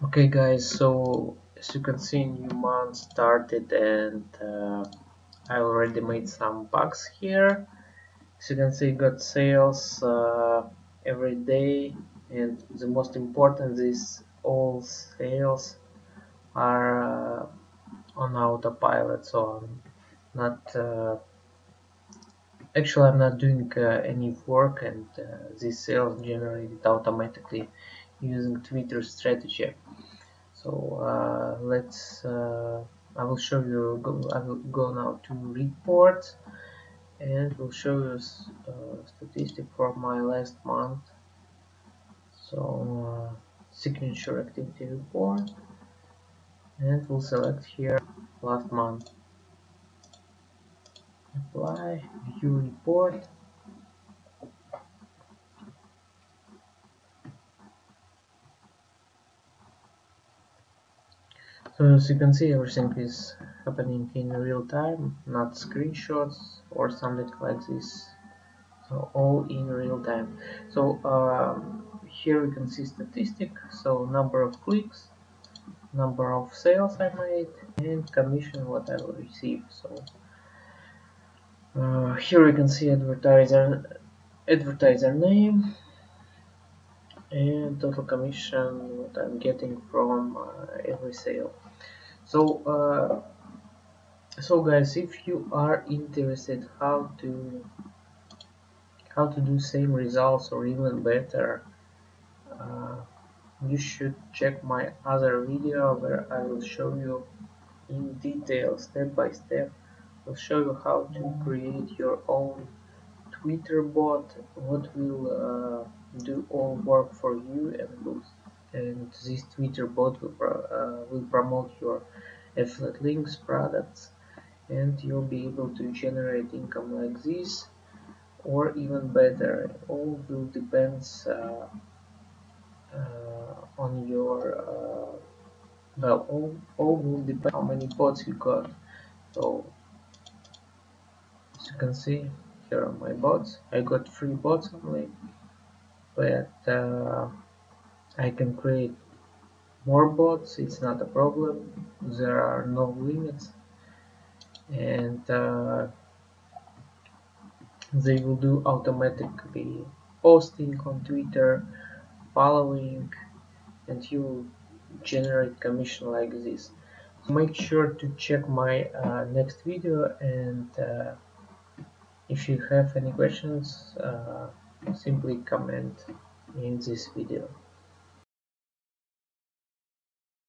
Okay guys, so as you can see, new month started and I already made some bucks here. As you can see, got sales every day, and the most important is all sales are on autopilot, so I'm not actually I'm not doing any work, and these sales generated automatically using Twitter strategy. So let's I will show you I will go now to report, and will show you statistic for my last month. So signature activity report, and we'll select here last month, apply, view report. So as you can see, everything is happening in real time, not screenshots or something like this. So all in real time. So here we can see statistic, so number of clicks, number of sales I made, and commission what I will receive. So here we can see advertiser name and total commission what I'm getting from every sale. So so guys, if you are interested how to do same results or even better, uh, you should check my other video where I will show you in detail, step by step. I'll show you how to create your own Twitter bot, what will do all work for you, and this Twitter bot will promote your affiliate links, products, and you'll be able to generate income like this or even better. All will depends on your well, all will depend how many bots you got. So as you can see, here are my bots. I got 3 bots only, but I can create more bots. It's not a problem. There are no limits, and they will do automatically posting on Twitter, following, and you generate commission like this. So make sure to check my next video, and if you have any questions, simply comment in this video.